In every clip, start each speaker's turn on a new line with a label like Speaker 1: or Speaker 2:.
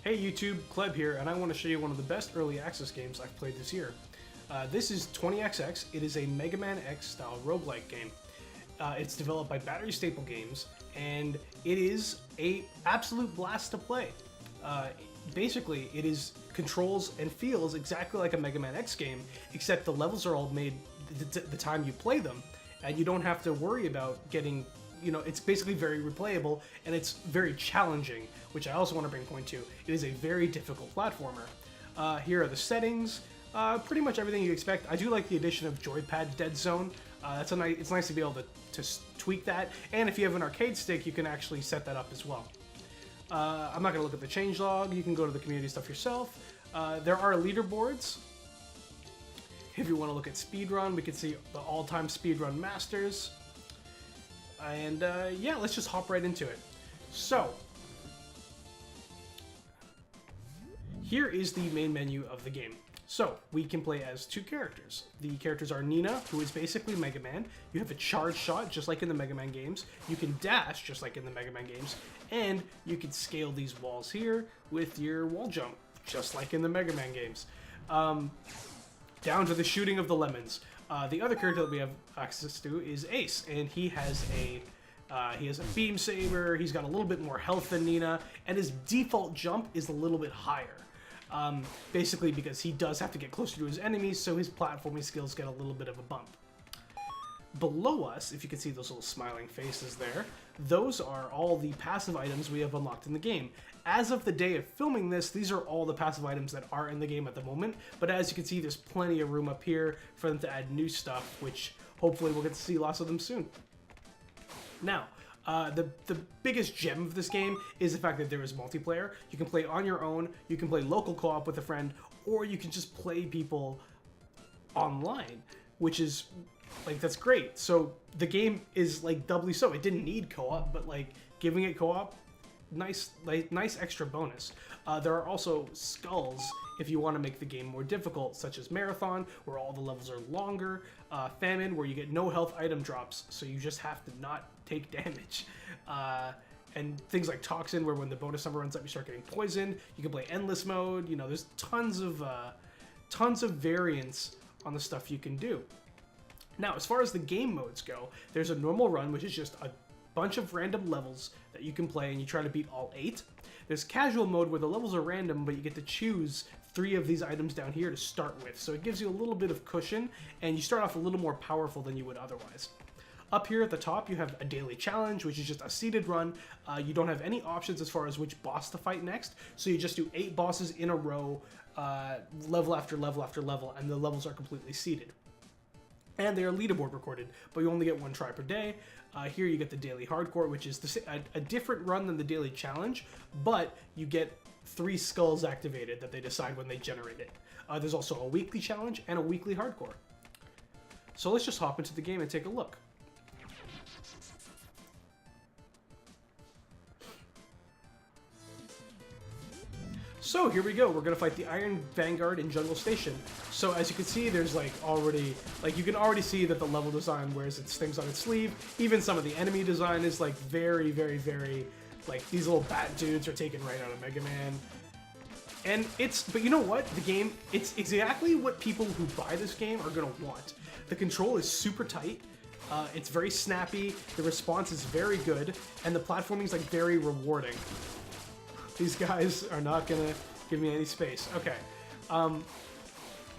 Speaker 1: Hey YouTube, Kleb here, and I want to show you one of the best early access games I've played this year. This is 20XX. It is a Mega Man X style roguelike game. It's developed by Batterystaple Games, and it is a absolute blast to play. Basically, it is controls and feels exactly like a Mega Man X game, except the levels are all made the time you play them, and you don't have to worry about getting, it's basically very replayable, and it's very challenging, which I also want to bring point to. It is a very difficult platformer. Here are the settings, pretty much everything you expect. I do like the addition of joypad dead zone. It's nice to be able to tweak that, and if you have an arcade stick, you can actually set that up as well. I'm not going to look at the changelog. You can go to the community stuff yourself. There are leaderboards. If you want to look at speedrun, we can see the all-time speedrun masters. And yeah, let's just hop right into it. So, here is the main menu of the game. So, we can play as two characters. The characters are Nina, who is basically Mega Man. You have a charge shot, just like in the Mega Man games. You can dash, just like in the Mega Man games. And you can scale these walls here with your wall jump, just like in the Mega Man games. Down to the shooting of the lemons. The other character that we have access to is Ace, and he has a beam saber. He's got a little bit more health than Nina, and his default jump is a little bit higher. Basically because he does have to get closer to his enemies, so his platforming skills get a little bit of a bump. Below us, if you can see those little smiling faces there, those are all the passive items we have unlocked in the game. As of the day of filming this, these are all the passive items that are in the game at the moment, but as you can see, there's plenty of room up here for them to add new stuff, which hopefully we'll get to see lots of them soon. Now, the biggest gem of this game is the fact that there is multiplayer. You can play on your own, you can play local co-op with a friend, or you can just play people online, which is, that's great. So the game is, doubly so. It didn't need co-op, but, giving it co-op, nice extra bonus. There are also skulls if you want to make the game more difficult, such as Marathon, where all the levels are longer, Famine, where you get no health item drops, so you just have to not take damage, and things like Toxin, where when the bonus number runs up, you start getting poisoned. You can play Endless Mode. There's tons of variants on the stuff you can do. Now, as far as the game modes go, there's a normal run, which is just a bunch of random levels that you can play, and you try to beat all 8. There's casual mode, where the levels are random, but you get to choose 3 of these items down here to start with, so it gives you a little bit of cushion, and you start off a little more powerful than you would otherwise. Up here at the top, you have a daily challenge, which is just a seeded run. You don't have any options as far as which boss to fight next, so you just do 8 bosses in a row, level after level after level, and the levels are completely seeded. And they are leaderboard recorded, but you only get 1 try per day. Here you get the daily hardcore, which is a different run than the daily challenge, but you get 3 skulls activated that they decide when they generate it. There's also a weekly challenge and a weekly hardcore. So let's just hop into the game and take a look. So here we go, we're gonna fight the Iron Vanguard in Jungle Station. So as you can see, there's already, you can already see that the level design wears its things on its sleeve. Even some of the enemy design is very, very, very, these little bat dudes are taken right out of Mega Man. And but you know what? The game, it's exactly what people who buy this game are gonna want. The control is super tight. It's very snappy, the response is very good, and the platforming is very rewarding. These guys are not gonna give me any space. Okay.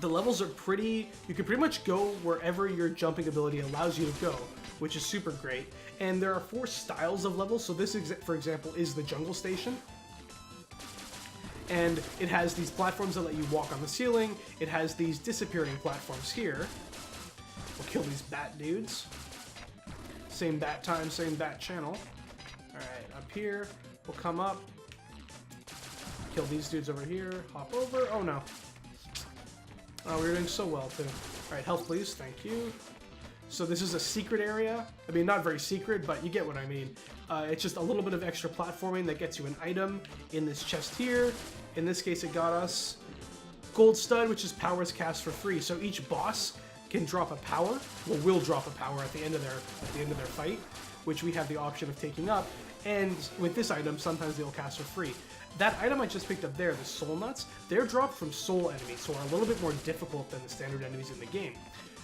Speaker 1: The levels are pretty... You can pretty much go wherever your jumping ability allows you to go, which is super great. And there are 4 styles of levels. So this, for example, is the Jungle Station. And it has these platforms that let you walk on the ceiling. It has these disappearing platforms here. We'll kill these bat dudes. Same bat time, same bat channel. Alright, up here. We'll come up. Kill these dudes over here, hop over, oh no. Oh, we're doing so well too. Alright, health please, thank you. So this is a secret area. I mean, not very secret, but you get what I mean. It's just a little bit of extra platforming that gets you an item in this chest here. In this case, it got us Gold Stud, which is powers cast for free. So each boss can drop a power, will drop a power at the end of their fight, which we have the option of taking up. And with this item, sometimes they'll cast for free. That item I just picked up there, the Soul Nuts, they're dropped from Soul enemies, so are a little bit more difficult than the standard enemies in the game.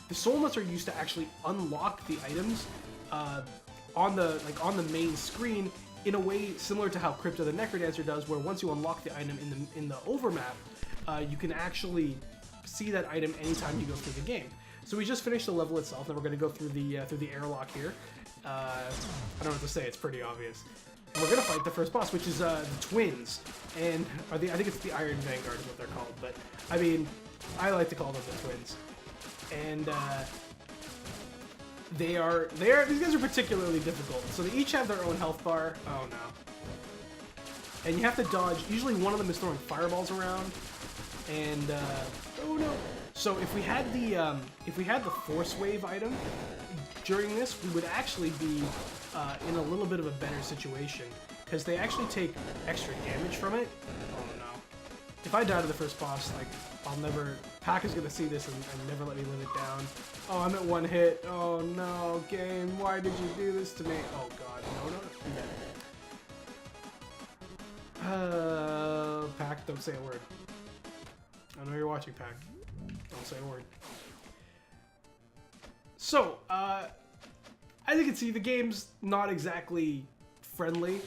Speaker 1: The Soul Nuts are used to actually unlock the items on the main screen in a way similar to how Crypto the Necrodancer does, where once you unlock the item in the overmap, you can actually see that item anytime you go through the game. So we just finished the level itself, and we're going to go through the airlock here. I don't know what to say; it's pretty obvious. And we're going to fight the first boss, which is the twins, and I think it's the Iron Vanguard is what they're called. But I mean, I like to call them the twins, and these guys are particularly difficult. So they each have their own health bar. Oh no! And you have to dodge. Usually, one of them is throwing fireballs around, and oh no! So if we had the Force Wave item during this, we would actually be in a little bit of a better situation, because they actually take extra damage from it. Oh no. If I die to the first boss, like, I'll never... Pach is gonna see this and never let me live it down. Oh, I'm at one hit. Oh no, game, why did you do this to me? Oh god, no. Pach, don't say a word. I know you're watching, Pach. Don't say a word. So, as you can see, the game's not exactly friendly.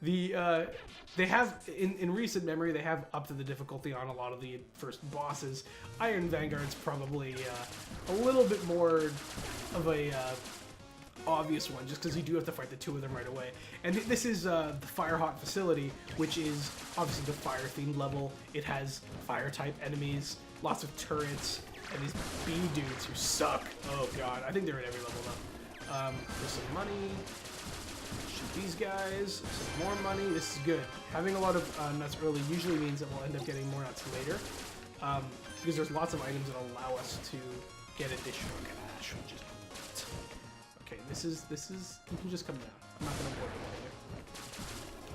Speaker 1: They have, in recent memory, they have upped the difficulty on a lot of the first bosses. Iron Vanguard's probably a little bit more of a obvious one, just because you do have to fight the two of them right away. And this is the Fire Hot Facility, which is obviously the fire-themed level. It has fire-type enemies, lots of turrets, and these bee dudes who suck. Oh god, I think they're at every level though. There's some money. Shoot these guys. Some more money. This is good. Having a lot of nuts early usually means that we'll end up getting more nuts later, because there's lots of items that allow us to get additional cash, which is great. Okay, this is. You can just come down. I'm not gonna worry about it.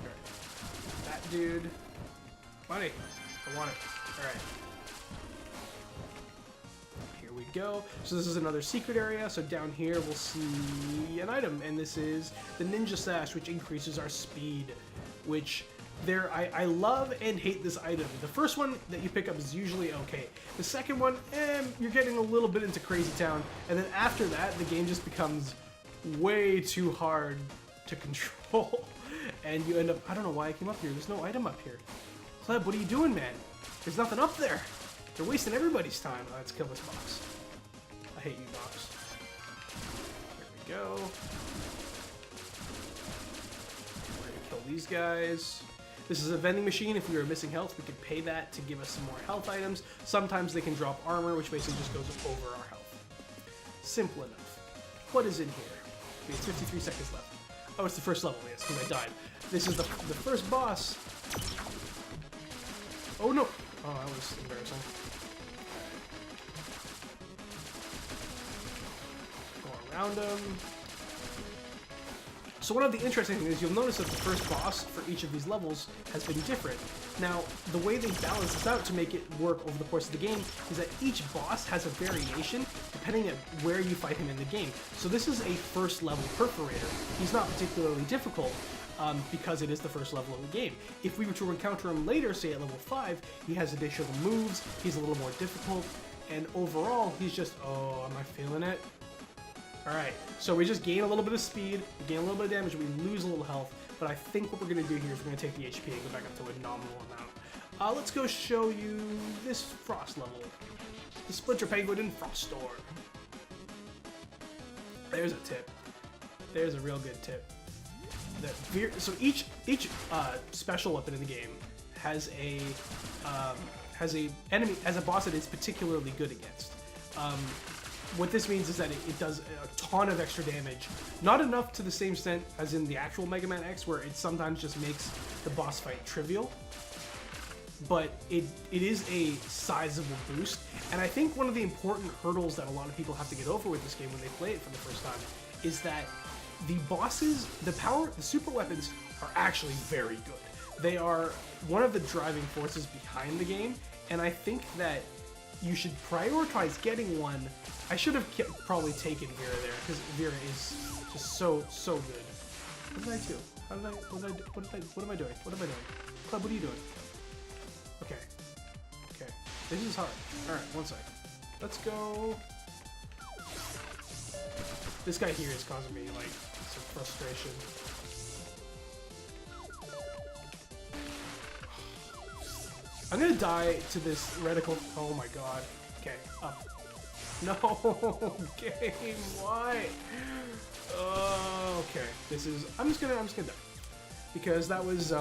Speaker 1: Alright. That dude. Money. I want it. Alright. We go. So this is another secret area. So down here we'll see an item, and this is the Ninja Sash, which increases our speed, which I love and hate this item. The first one that you pick up is usually okay. The second one, you're getting a little bit into Crazy Town, and then after that the game just becomes way too hard to control, and you end up, I don't know why I came up here. There's no item up here. Kleb, what are you doing, man? There's nothing up there. They're wasting everybody's time. Let's kill this box. I hate you, box. There we go. We're gonna kill these guys. This is a vending machine. If we were missing health, we could pay that to give us some more health items. Sometimes they can drop armor, which basically just goes over our health. Simple enough. What is in here? Okay, it's 53 seconds left. Oh, it's the first level, yes, because I died. This is the first boss. Oh no! Oh, that was embarrassing. Go around him. So one of the interesting things is you'll notice that the first boss for each of these levels has been different. Now, the way they balance this out to make it work over the course of the game is that each boss has a variation depending on where you fight him in the game. So this is a first level perforator. He's not particularly difficult, because it is the first level of the game. If we were to encounter him later, say at level 5, he has additional moves, he's a little more difficult, and overall, he's just, oh, am I feeling it? Alright, so we just gain a little bit of speed, we gain a little bit of damage, we lose a little health, but I think what we're going to do here is we're going to take the HP and go back up to a nominal amount. Let's go show you this Frost level. The Splinter Penguin in Frost Storm. There's a tip. There's a real good tip. So each special weapon in the game has a boss that it's particularly good against. What this means is that it does a ton of extra damage, not enough to the same extent as in the actual Mega Man X, where it sometimes just makes the boss fight trivial, but it is a sizable boost. And I think one of the important hurdles that a lot of people have to get over with this game when they play it for the first time is that the bosses, the super weapons are actually very good. They are one of the driving forces behind the game, and I think that you should prioritize getting one. I should have probably taken Vera there, because Vera is just so good. What did I do? How did I, what am I doing? What am I doing? Kleb, what are you doing? Okay. Okay. This is hard. Alright, one sec. Let's go. This guy here is causing me, like, some frustration. I'm gonna die to this reticle. Oh my god. Okay, up. No, game, why? Okay, this is. I'm just gonna die because that was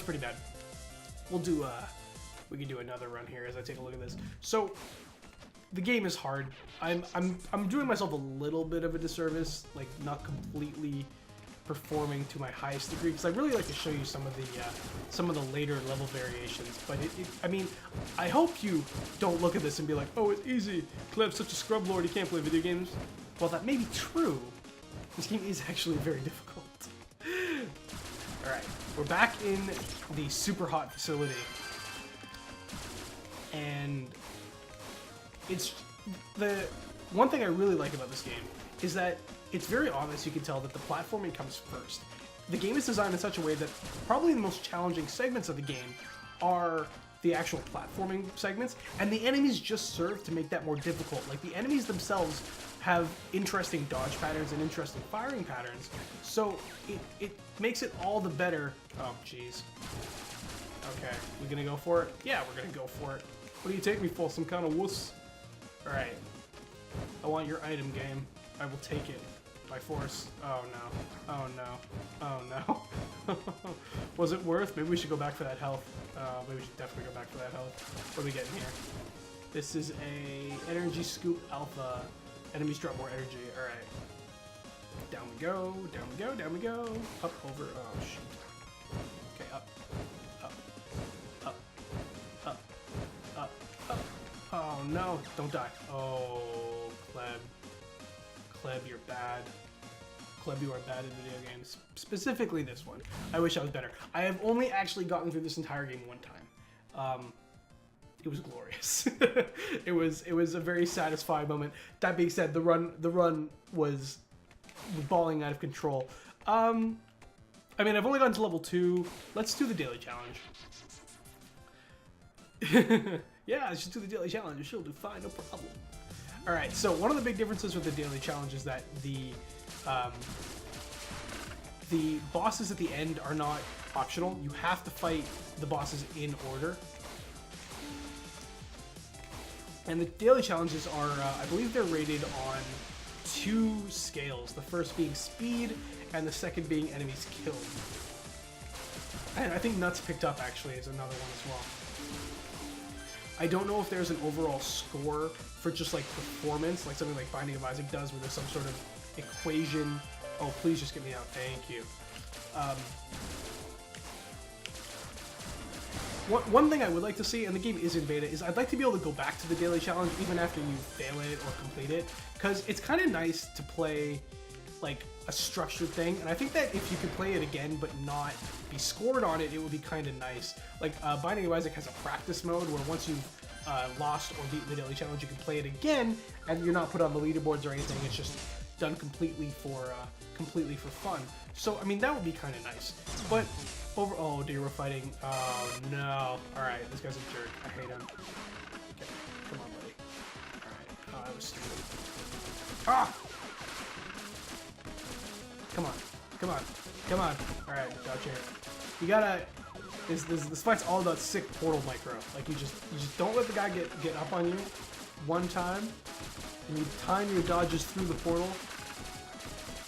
Speaker 1: pretty bad. We'll do. We can do another run here as I take a look at this. So, the game is hard. I'm doing myself a little bit of a disservice, like not completely performing to my highest degree, because I really like to show you some of the later level variations. But I mean, I hope you don't look at this and be like, oh, it's easy. Kleb's such a scrub lord, he can't play video games. Well, that may be true. This game is actually very difficult. All right, we're back in the super hot facility, and it's the one thing I really like about this game is that it's very obvious. You can tell that the platforming comes first. The game is designed in such a way that probably the most challenging segments of the game are the actual platforming segments, and the enemies just serve to make that more difficult. Like, the enemies themselves have interesting dodge patterns and interesting firing patterns, so it makes it all the better. Oh, jeez. Okay, we gonna go for it? Yeah, we're gonna go for it. What do you take me for, some kind of wuss? Alright. I want your item, game. I will take it. By force. Oh no. Oh no. Oh no. Was it worth? Maybe we should go back for that health. Maybe we should definitely go back for that health. What are we getting here? This is a energy scoop alpha. Enemies drop more energy. Alright. Down we go. Down we go. Down we go. Up, over. Oh shoot. Okay, up. Up. Up. Up. Up. Up. Oh no. Don't die. Oh, Kleb. Kleb, you're bad. Kleb, you are bad at video games. Specifically this one. I wish I was better. I have only actually gotten through this entire game one time. It was glorious. it was a very satisfying moment. That being said, the run was balling out of control. I mean, I've only gotten to level 2. Let's do the daily challenge. Yeah, let's just do the daily challenge. She'll do fine, no problem. Alright, so one of the big differences with the daily challenge is that the bosses at the end are not optional. You have to fight the bosses in order. And the daily challenges are, I believe they're rated on 2 scales. The first being speed, and the second being enemies killed. And I think Nuts picked up, actually, is another one as well. I don't know if there's an overall score for just like performance, like something like Binding of Isaac does, where there's some sort of equation. Oh, please just get me out. Thank you. One thing I would like to see, and the game is in beta, is I'd like to be able to go back to the daily challenge even after you fail it or complete it, because it's kind of nice to play like a structured thing, and I think that if you could play it again but not be scored on it, it would be kind of nice. Like Binding of Isaac has a practice mode where once you've lost or beaten the daily challenge, you can play it again, and you're not put on the leaderboards or anything. It's just done completely for fun. So I mean, that would be kind of nice. But oh dear, we're fighting. Oh no! All right, this guy's a jerk. I hate him. Okay, come on, buddy. All right. Oh, that was stupid. Ah! Come on, come on, come on. All right, dodge here. You gotta. This fight's all about sick portal micro. Like you just don't let the guy get up on you one time, and you time your dodges through the portal.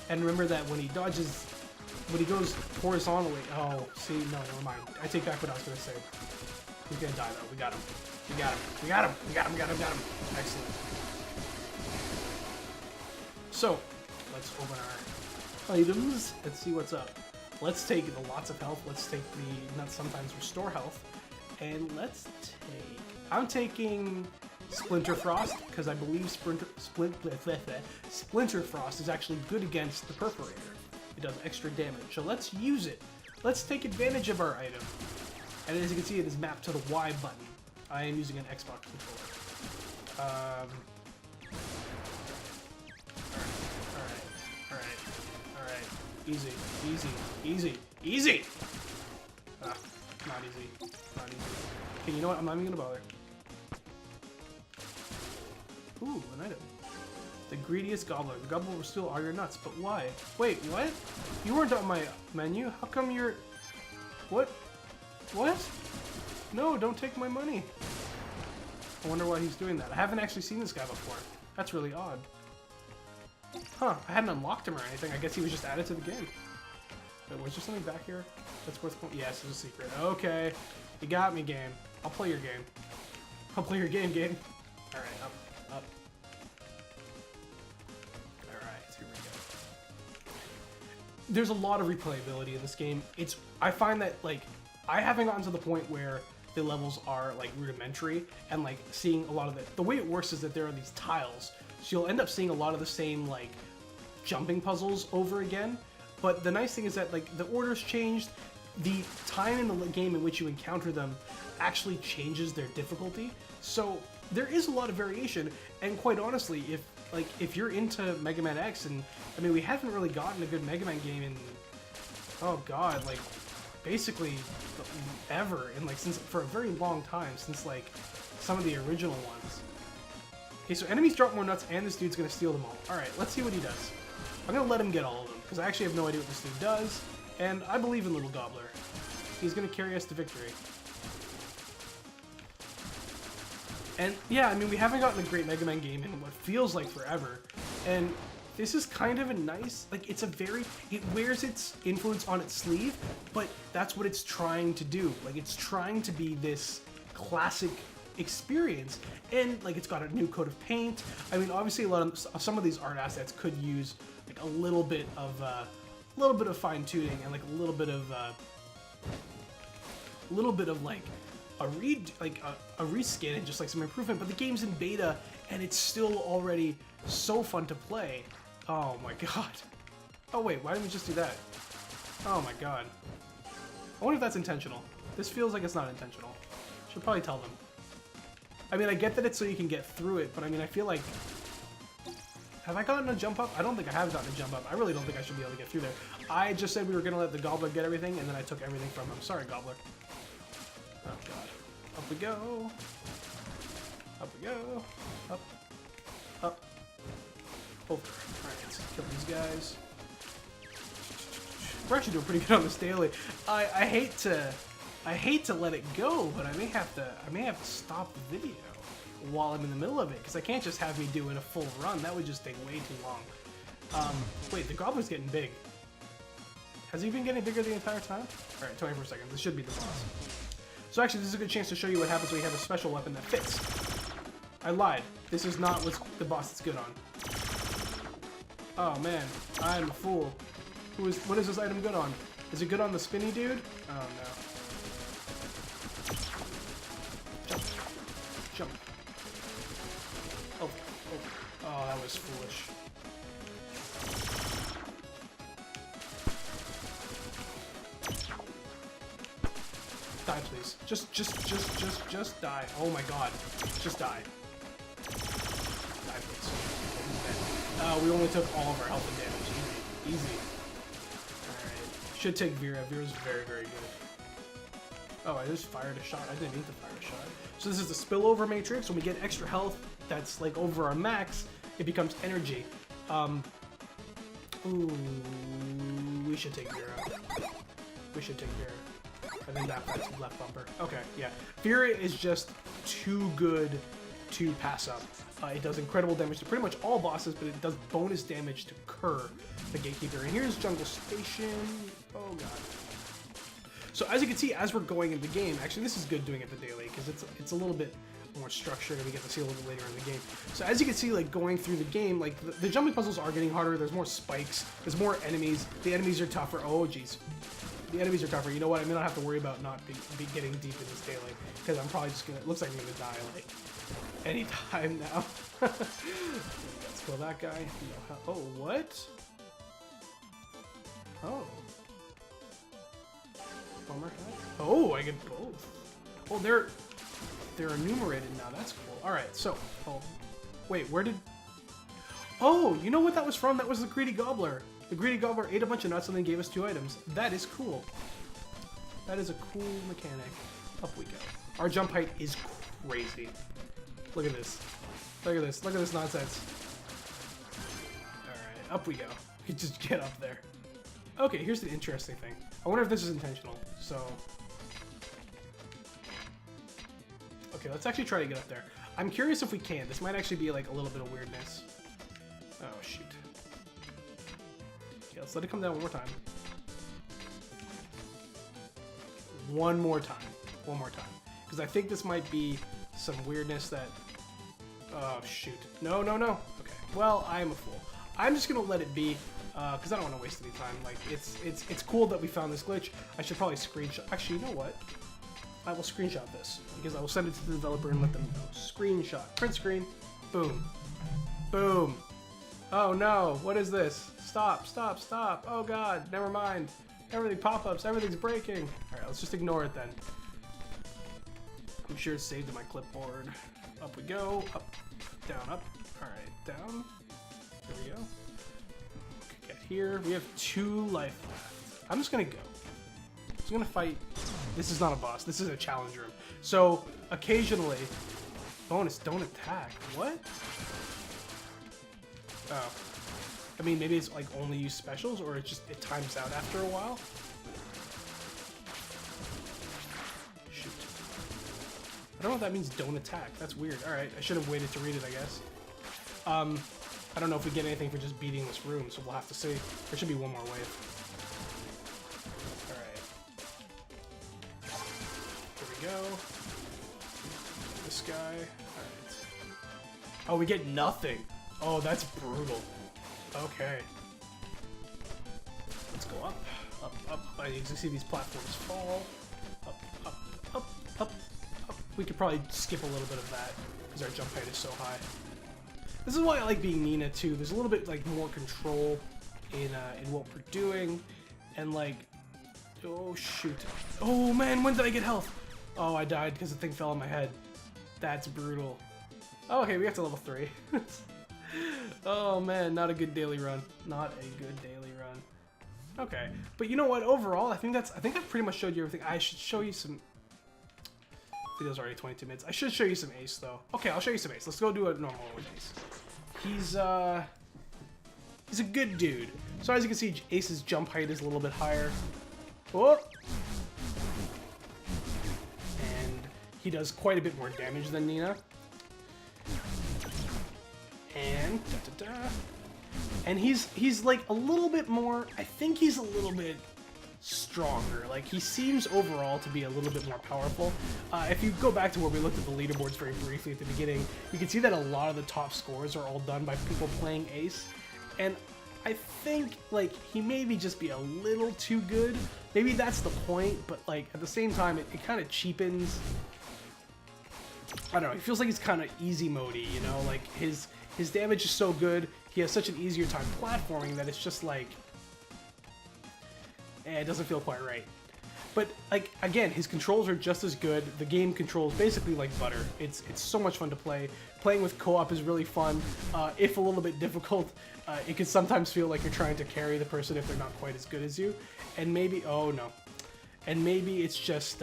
Speaker 1: And remember that when he goes horizontally. Oh, see, no, never mind. I take back what I was gonna say. He's gonna die though. We got him. We got him. We got him. We got him. Got him. Got him. Excellent. So let's open our items and see what's up. Let's take the lots of health. Let's take the not sometimes restore health, and let's take. I'm taking Splinter Frost because I believe Splinter Frost is actually good against the Perforator. It does extra damage, so let's use it. Let's take advantage of our item. And as you can see, it is mapped to the Y button. I am using an Xbox controller. Alright. Easy, easy, easy, easy! Ah, not easy. Not easy. Okay, you know what? I'm not even gonna bother. Ooh, an item. The greediest gobbler. The gobbler will steal all your nuts, but why? Wait, what? You weren't on my menu. How come you're... What? What? No, don't take my money. I wonder why he's doing that. I haven't actually seen this guy before. That's really odd. Huh, I hadn't unlocked him or anything. I guess he was just added to the game. Wait, was there something back here that's worth going? Yes, there's a secret. Okay. You got me, game. I'll play your game. I'll play your game. Alright, up. Alright, here we go. There's a lot of replayability in this game. I find that, like, I haven't gotten to the point where the levels are, like, rudimentary, and, like, seeing a lot of the way it works is that there are these tiles, so you'll end up seeing a lot of the same, like, jumping puzzles over again. But the nice thing is that, like, the order's changed, the time in the game in which you encounter them actually changes their difficulty, so there is a lot of variation. And quite honestly, if you're into Mega Man X, and I mean, we haven't really gotten a good Mega Man game in, oh god, like, basically ever, and like for a very long time, since like some of the original ones. Okay, so enemies drop more nuts, and this dude's gonna steal them all. Alright, let's see what he does. I'm gonna let him get all of them, because I actually have no idea what this dude does, and I believe in Little Gobbler. He's gonna carry us to victory. And yeah, I mean, we haven't gotten a great Mega Man game in what feels like forever, and this is kind of a nice, like, it wears its influence on its sleeve, but that's what it's trying to do. Like, it's trying to be this classic experience, and like, it's got a new coat of paint. I mean, obviously some of these art assets could use like a little bit of fine tuning, and like a little bit of like a reskin and just like some improvement, but the game's in beta and it's still already so fun to play. Oh my god. Oh wait, why didn't we just do that? Oh my god. I wonder if that's intentional. This feels like it's not intentional. Should probably tell them. I mean, I get that it's so you can get through it, but I mean, I feel like... Have I gotten a jump up? I don't think I have gotten a jump up. I really don't think I should be able to get through there. I just said we were going to let the Gobbler get everything, and then I took everything from him. Sorry, Gobbler. Oh god. Up we go. Up we go. Up. Up. Over. Alright, let's kill these guys. We're actually doing pretty good on this daily. I hate to let it go, but I may have to stop the video while I'm in the middle of it, because I can't just have me doing a full run. That would just take way too long. Wait, the Gobbler's getting big. Has he been getting bigger the entire time? Alright, 24 seconds. This should be the boss. So actually, this is a good chance to show you what happens when you have a special weapon that fits. I lied. This is not what the boss is good on. Oh man, I'm a fool. What is this item good on? Is it good on the spinny dude? Oh no. Jump. Jump. Oh, oh. Oh, that was foolish. Die, please. Just die. Oh my god. Just die. Die, please. We only took all of our health and damage. Easy. Alright. Should take Vera. Vera's very, very good. Oh, I just fired a shot. I didn't need to fire a shot. So this is the spillover matrix. When we get extra health that's like over our max, it becomes energy. Ooh, we should take Vera. We should take Vera. And then that fights left bumper. Okay, yeah. Vera is just too good to pass up. It does incredible damage to pretty much all bosses, but it does bonus damage to Kerr, the Gatekeeper. And here's Jungle Station. Oh god. So as you can see, as we're going into the game, actually this is good doing it the daily, because it's a little bit more structured, and we get to see a little bit later in the game. So as you can see, like, going through the game, like, the jumping puzzles are getting harder. There's more spikes. There's more enemies. The enemies are tougher. Oh, jeez. The enemies are tougher. You know what? I'm gonna have to worry about not be getting deep in this daily, because I'm probably just gonna... It looks like I'm gonna die, like, any time now. Let's kill that guy. Oh, what? Oh. Oh, I get both. Oh, they're enumerated now. That's cool. All right, so, oh, wait, where did? Oh, you know what that was from? That was the Greedy Gobbler. The greedy gobbler ate a bunch of nuts and then gave us 2 items. That is cool. That is a cool mechanic. Up we go. Our jump height is crazy. Look at this. Look at this. Look at this nonsense. Alright, up we go. We just get up there. Okay, here's the interesting thing. I wonder if this is intentional. So... okay, let's actually try to get up there. I'm curious if we can. This might actually be like a little bit of weirdness. Oh, shoot. Okay, let's let it come down one more time. One more time. One more time. Because I think this might be some weirdness that... oh, shoot. No, no, no. Okay. Well, I am a fool. I'm just going to let it be, because I don't want to waste any time. Like, it's cool that we found this glitch. I should probably screenshot... actually, you know what? I will screenshot this, because I will send it to the developer and let them know. Screenshot. Print screen. Boom. Boom. Oh, no. What is this? Stop, stop, stop. Oh, God. Never mind. Everything pop-ups. Everything's breaking. All right, let's just ignore it then. I'm sure it's saved in my clipboard. Up we go. Up. Down, up. All right, down. There we go. Okay, get here. We have 2 life left. I'm just going to go. I'm just going to fight. This is not a boss. This is a challenge room. So, occasionally... bonus, don't attack. What? Oh. I mean, maybe it's like only use specials, or it times out after a while. Shoot. I don't know if that means don't attack. That's weird. Alright, I should have waited to read it, I guess. I don't know if we get anything for just beating this room, so we'll have to see. There should be one more wave. Alright. Here we go. This guy. Alright. Oh, we get nothing. Oh, that's brutal. Okay. Let's go up, up, up. I need to see these platforms fall. Up, up, up, up, up. We could probably skip a little bit of that because our jump height is so high. This is why I like being Nina too. There's a little bit like more control in what we're doing, and like, oh shoot, oh man, when did I get health? Oh, I died because the thing fell on my head. That's brutal. Oh, okay, we got to level 3. Oh man, not a good daily run. Not a good daily run. Okay, but you know what? Overall, I think I've pretty much showed you everything. I should show you some. Video's already 22 minutes. I should show you some Ace though. Okay, I'll show you some Ace. Let's go do a normal with Ace. He's a good dude. So as you can see, Ace's jump height is a little bit higher. Oh. And he does quite a bit more damage than Nina. And and he's like a little bit more. I think he's a little bit stronger. Like he seems overall to be a little bit more powerful. If you go back to where we looked at the leaderboards very briefly at the beginning, you can see that a lot of the top scores are all done by people playing Ace, and I think like he maybe just be a little too good. Maybe that's the point, but like at the same time, it kind of cheapens. I don't know. It feels like he's kind of easy modey, you know, like his damage is so good, he has such an easier time platforming that it's just like, it doesn't feel quite right. But like again, his controls are just as good. The game controls basically like butter. It's so much fun to play. Playing with co-op is really fun. If a little bit difficult, it can sometimes feel like you're trying to carry the person if they're not quite as good as you. And maybe, oh no, and maybe it's just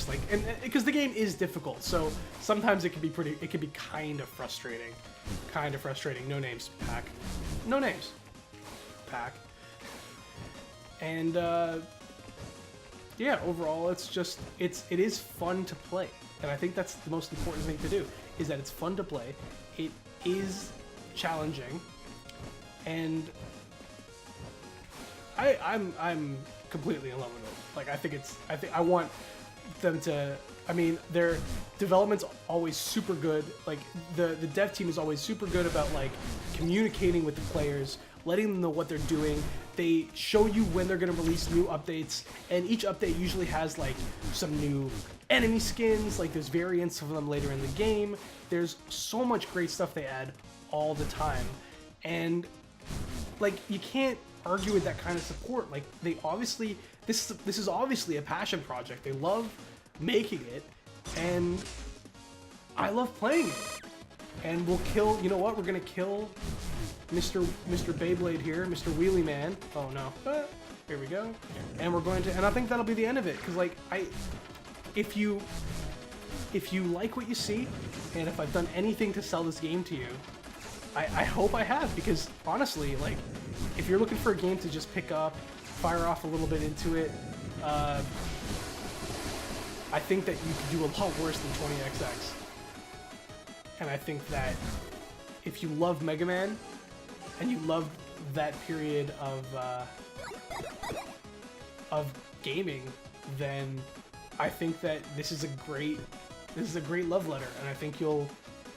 Speaker 1: like, and because the game is difficult, so sometimes it can be kind of frustrating. No names, Pach. No names, Pach. And yeah, overall, it is fun to play, and I think that's the most important thing to do, is that it's fun to play. It is challenging, and I'm completely in love with it. Like I want them to, I mean, their development's always super good. Like the dev team is always super good about like communicating with the players, letting them know what they're doing. They show you when they're going to release new updates, and each update usually has like some new enemy skins, like there's variants of them later in the game. There's so much great stuff they add all the time, and like you can't argue with that kind of support. Like they obviously, this is obviously a passion project. They love making it, and I love playing it. And we'll kill, you know what, we're gonna kill Mr. Beyblade here, Mr. Wheelie Man. Oh no. Here we go. And we're going to, and I think that'll be the end of it, because like if you like what you see, and if I've done anything to sell this game to you, I hope I have, because honestly, like, if you're looking for a game to just pick up, fire off a little bit into it, I think that you could do a lot worse than 20XX. And I think that if you love Mega Man, and you love that period of gaming, then I think that this is a great love letter, and I think you'll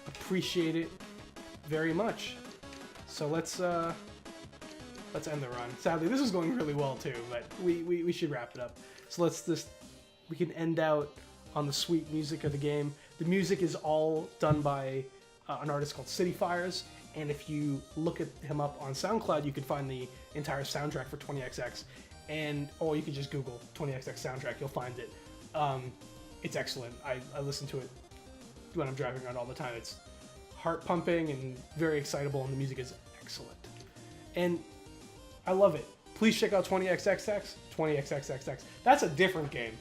Speaker 1: appreciate it very much. So let's end the run. Sadly, this is going really well too, but we should wrap it up. So we can end out on the sweet music of the game. The music is all done by an artist called City Fires, and if you look at him up on SoundCloud, you can find the entire soundtrack for 20XX, or you can just Google 20XX soundtrack, you'll find it. It's excellent. I listen to it when I'm driving around all the time. It's heart pumping and very excitable, and the music is excellent. And I love it. Please check out 20XXX. 20XXXX. That's a different game.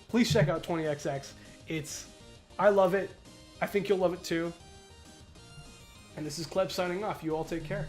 Speaker 1: Please check out 20XX. I love it. I think you'll love it too. And this is Kleb signing off. You all take care.